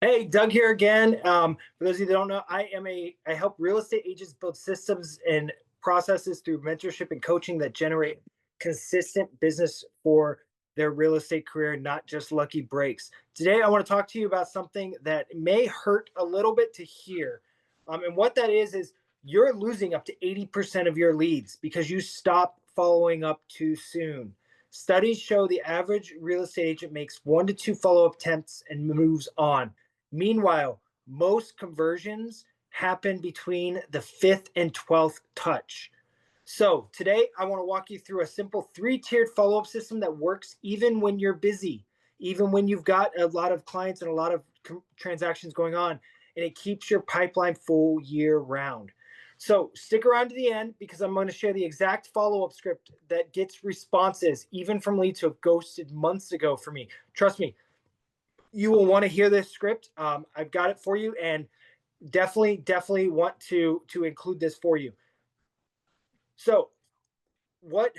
Hey, Doug here again. For those of you that don't know, I help real estate agents build systems and processes through mentorship and coaching that generate consistent business for their real estate career, not just lucky breaks. Today, I want to talk to you about something that may hurt a little bit to hear. And what that is you're losing up to 80% of your leads because you stop following up too soon. Studies show the average real estate agent makes 1 to 2 follow-up attempts and moves on. Meanwhile, most conversions happen between the fifth and 12th touch. So today I want to walk you through a simple 3-tiered follow-up system that works even when you're busy, even when you've got a lot of clients and a lot of transactions going on, and it keeps your pipeline full year round. So stick around to the end because I'm going to share the exact follow-up script that gets responses even from leads who have ghosted months ago for me. Trust me, you will want to hear this script. I've got it for you, and definitely want to include this for you. So, what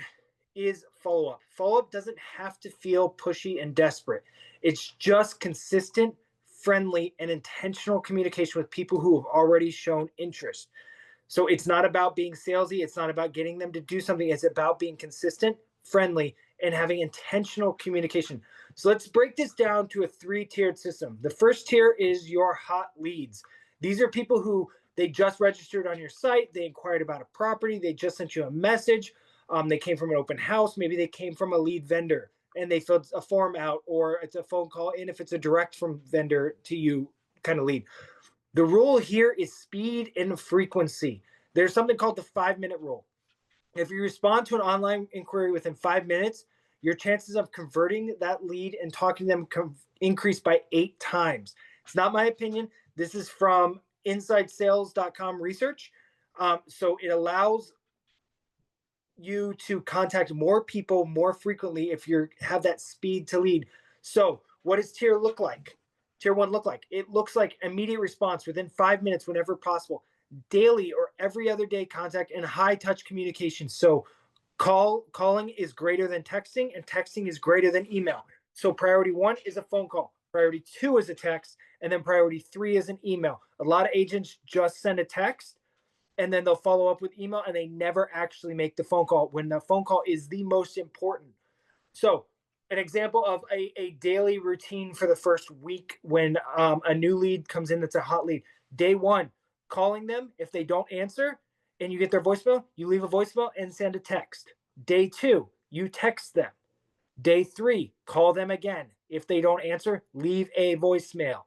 is follow up? Follow up doesn't have to feel pushy and desperate. It's just consistent, friendly, and intentional communication with people who have already shown interest. So it's not about being salesy. It's not about getting them to do something. It's about being consistent, friendly, and having intentional communication. So let's break this down to a 3-tiered system. The first tier is your hot leads. These are people who they just registered on your site. They inquired about a property. They just sent you a message. They came from an open house. Maybe they came from a lead vendor and they filled a form out, or it's a phone call in if it's a direct from vendor to you kind of lead. The rule here is speed and frequency. There's something called the 5-minute rule. If you respond to an online inquiry within 5 minutes, your chances of converting that lead and talking to them increase by 8 times. It's not my opinion. This is from InsideSales.com research. So it allows you to contact more people more frequently if you have that speed to lead. So what does tier look like? Tier 1 look like? It looks like immediate response within 5 minutes whenever possible, daily or every other day contact, and high touch communication. So calling is greater than texting, and texting is greater than email. So priority 1 is a phone call, priority 2 is a text, and then priority 3 is an email. A lot of agents just send a text and then they'll follow up with email and they never actually make the phone call when the phone call is the most important. So an example of a daily routine for the first week when a new lead comes in that's a hot lead. Day 1, calling them. If they don't answer and you get their voicemail, you leave a voicemail and send a text. Day 2, you text them. Day 3, call them again. If they don't answer, leave a voicemail.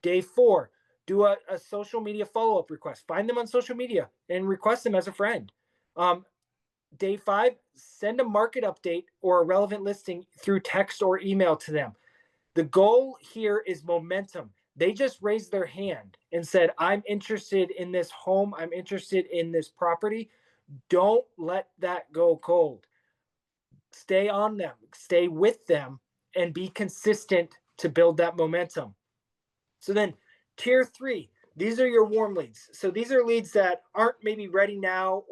Day 4, do a social media follow-up request. Find them on social media and request them as a friend. Day 5, send a market update or a relevant listing through text or email to them. The goal here is momentum. They just raised their hand and said, I'm interested in this home. I'm interested in this property. Don't let that go cold. Stay on them, stay with them, and be consistent to build that momentum. So then tier 3, these are your warm leads. So these are leads that aren't maybe ready now,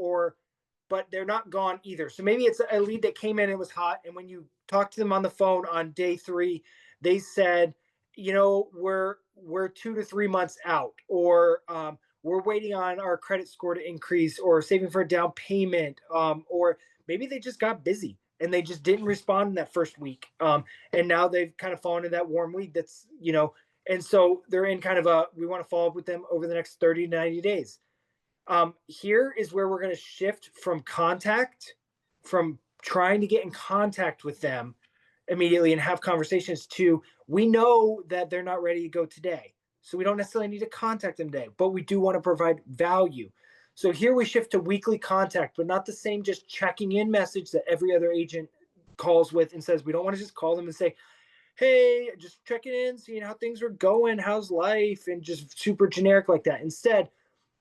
but they're not gone either. So maybe it's a lead that came in and was hot, and when you talk to them on the phone on day 3, they said, we're 2 to 3 months out, or we're waiting on our credit score to increase, or saving for a down payment, or maybe they just got busy and they just didn't respond in that first week. And now they've kind of fallen into that warm lead and so they're in kind of we want to follow up with them over the next 30 to 90 days. Here is where we're going to shift from trying to get in contact with them immediately and have conversations to, we know that they're not ready to go today. So we don't necessarily need to contact them today, but we do want to provide value. So here we shift to weekly contact, but not the same just checking in message that every other agent calls with and says. We don't want to just call them and say, hey, just checking in, seeing how things are going, how's life, and just super generic like that. Instead,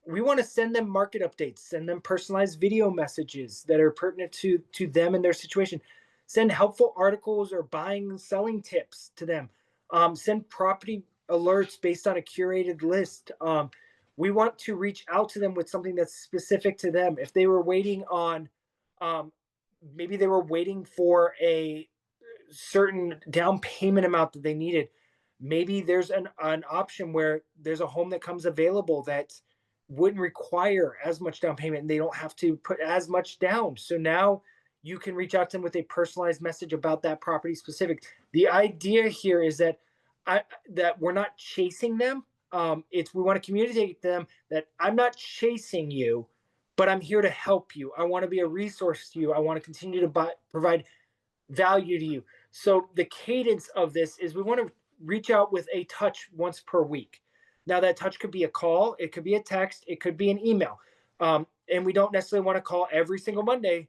we want to send them market updates, send them personalized video messages that are pertinent to them and their situation, send helpful articles or buying and selling tips to them, send property alerts based on a curated list. We want to reach out to them with something that's specific to them. If they were waiting on, maybe they were waiting for a certain down payment amount that they needed, Maybe there's an option where there's a home that comes available that wouldn't require as much down payment and they don't have to put as much down. So now you can reach out to them with a personalized message about that property specific. The idea here is that that we're not chasing them. It's we want to communicate to them that I'm not chasing you, but I'm here to help you. I want to be a resource to you. I want to continue to provide value to you. So the cadence of this is we want to reach out with a touch once per week. Now that touch could be a call, it could be a text, it could be an email. And we don't necessarily want to call every single Monday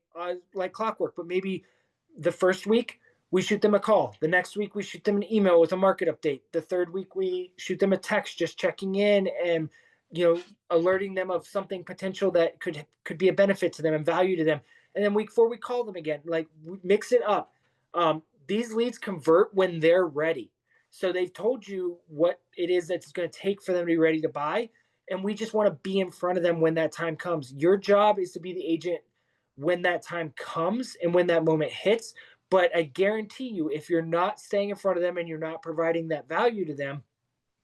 like clockwork, but maybe the first week we shoot them a call. The next week we shoot them an email with a market update. The third week we shoot them a text just checking in and alerting them of something potential that could be a benefit to them and value to them. And then week 4 we call them again. Like mix it up. These leads convert when they're ready. So they've told you what it is that's going to take for them to be ready to buy. And we just want to be in front of them when that time comes. Your job is to be the agent when that time comes and when that moment hits. But I guarantee you, if you're not staying in front of them and you're not providing that value to them,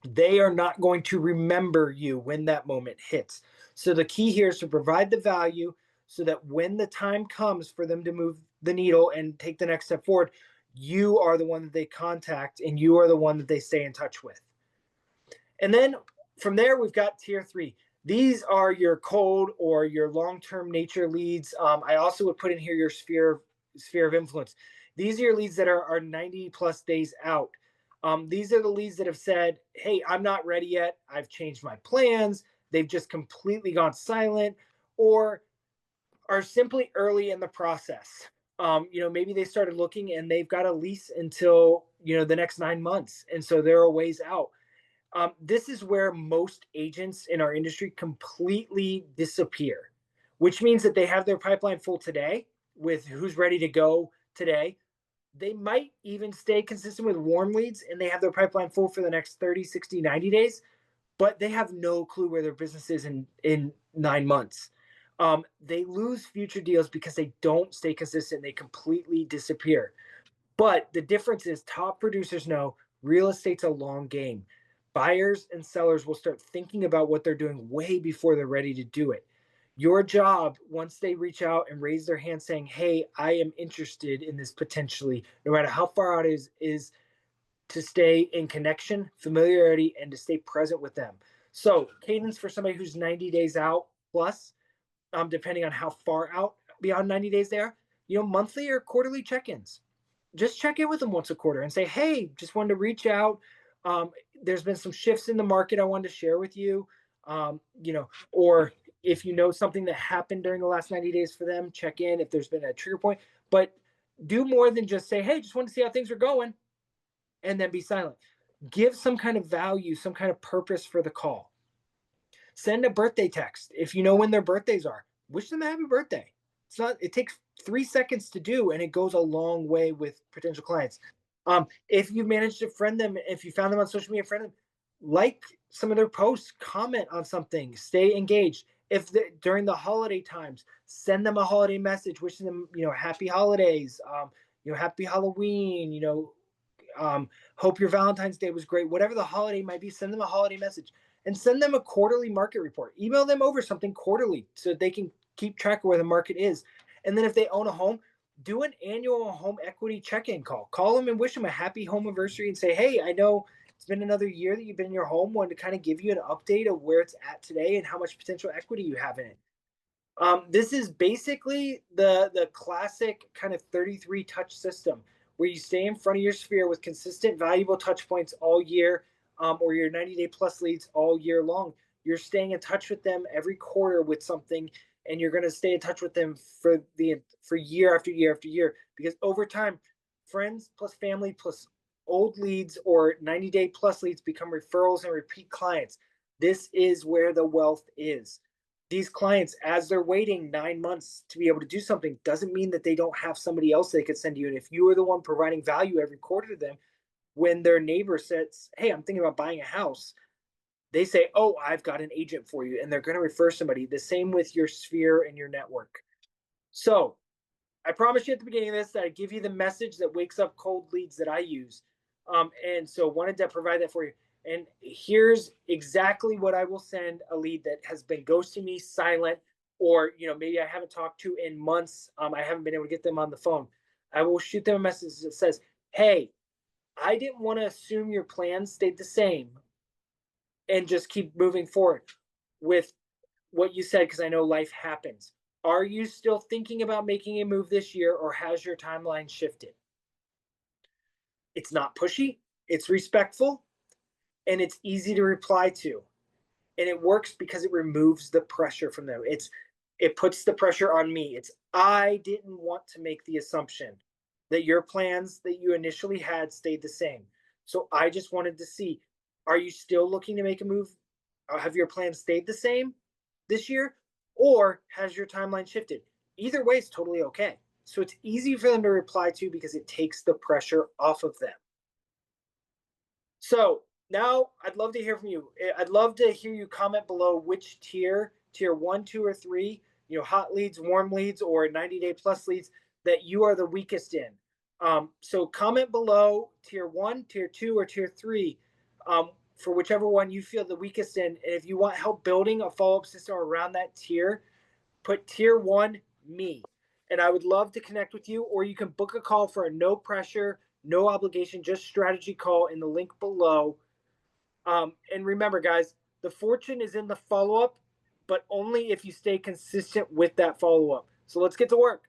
they are not going to remember you when that moment hits. So the key here is to provide the value so that when the time comes for them to move the needle and take the next step forward, you are the one that they contact and you are the one that they stay in touch with. And then from there, we've got tier 3. These are your cold or your long-term nature leads. I also would put in here your sphere of influence. These are your leads that are 90 plus days out. These are the leads that have said, hey, I'm not ready yet. I've changed my plans. They've just completely gone silent or are simply early in the process. Maybe they started looking and they've got a lease until, the next 9 months. And so they're a ways out. This is where most agents in our industry completely disappear, which means that they have their pipeline full today with who's ready to go today. They might even stay consistent with warm leads and they have their pipeline full for the next 30, 60, 90 days, but they have no clue where their business is in 9 months. They lose future deals because they don't stay consistent. They completely disappear. But the difference is top producers know real estate's a long game. Buyers and sellers will start thinking about what they're doing way before they're ready to do it. Your job, once they reach out and raise their hand saying, hey, I am interested in this potentially, no matter how far out it is to stay in connection, familiarity, and to stay present with them. So cadence for somebody who's 90 days out plus, depending on how far out beyond 90 days they are, monthly or quarterly check-ins. Just check in with them once a quarter and say, hey, just wanted to reach out. There's been some shifts in the market I wanted to share with you. Or if you know something that happened during the last 90 days for them, check in if there's been a trigger point. But do more than just say, hey, just want to see how things are going, and then be silent. Give some kind of value, some kind of purpose for the call. Send a birthday text. If you know when their birthdays are, wish them a happy birthday. It takes 3 seconds to do, and it goes a long way with potential clients. If you managed to friend them, if you found them on social media, friend them, like some of their posts, comment on something, stay engaged. If during the holiday times, send them a holiday message, wishing them, happy holidays, happy Halloween, hope your Valentine's Day was great. Whatever the holiday might be, send them a holiday message and send them a quarterly market report. Email them over something quarterly so they can keep track of where the market is. And then if they own a home, do an annual home equity check-in call. Call them and wish them a happy home anniversary and say, hey, I know it's been another year that you've been in your home. Wanted to kind of give you an update of where it's at today and how much potential equity you have in it. This is basically the classic kind of 33 touch system where you stay in front of your sphere with consistent, valuable touch points all year, or your 90-day plus leads all year long. You're staying in touch with them every quarter with something, and you're going to stay in touch with them for year after year after year, because over time, friends plus family plus old leads or 90-day plus leads become referrals and repeat clients. This is where the wealth is. These clients, as they're waiting 9 months to be able to do something, doesn't mean that they don't have somebody else they could send you. And if you are the one providing value every quarter to them, when their neighbor says, hey, I'm thinking about buying a house, they say, oh, I've got an agent for you. And they're going to refer somebody. The same with your sphere and your network. So I promised you at the beginning of this that I give you the message that wakes up cold leads that I use. And so wanted to provide that for you. And here's exactly what I will send a lead that has been ghosting me, silent, or maybe I haven't talked to in months. I haven't been able to get them on the phone. I will shoot them a message that says, "Hey, I didn't want to assume your plans stayed the same and just keep moving forward with what you said because I know life happens. Are you still thinking about making a move this year, or has your timeline shifted?" It's not pushy, it's respectful, and it's easy to reply to. And it works because it removes the pressure from them. It puts the pressure on me. It's I didn't want to make the assumption that your plans that you initially had stayed the same. So I just wanted to see, are you still looking to make a move? Have your plans stayed the same this year, or has your timeline shifted? Either way is totally okay. So it's easy for them to reply to because it takes the pressure off of them. So now I'd love to hear from you. I'd love to hear you comment below which tier one, two, or three, hot leads, warm leads, or 90-day plus leads that you are the weakest in. So comment below tier one, tier two, or tier three for whichever one you feel the weakest in. And if you want help building a follow up system around that tier, put tier one, me. And I would love to connect with you, or you can book a call for a no pressure, no obligation, just strategy call in the link below. And remember, guys, the fortune is in the follow up, but only if you stay consistent with that follow up. So let's get to work.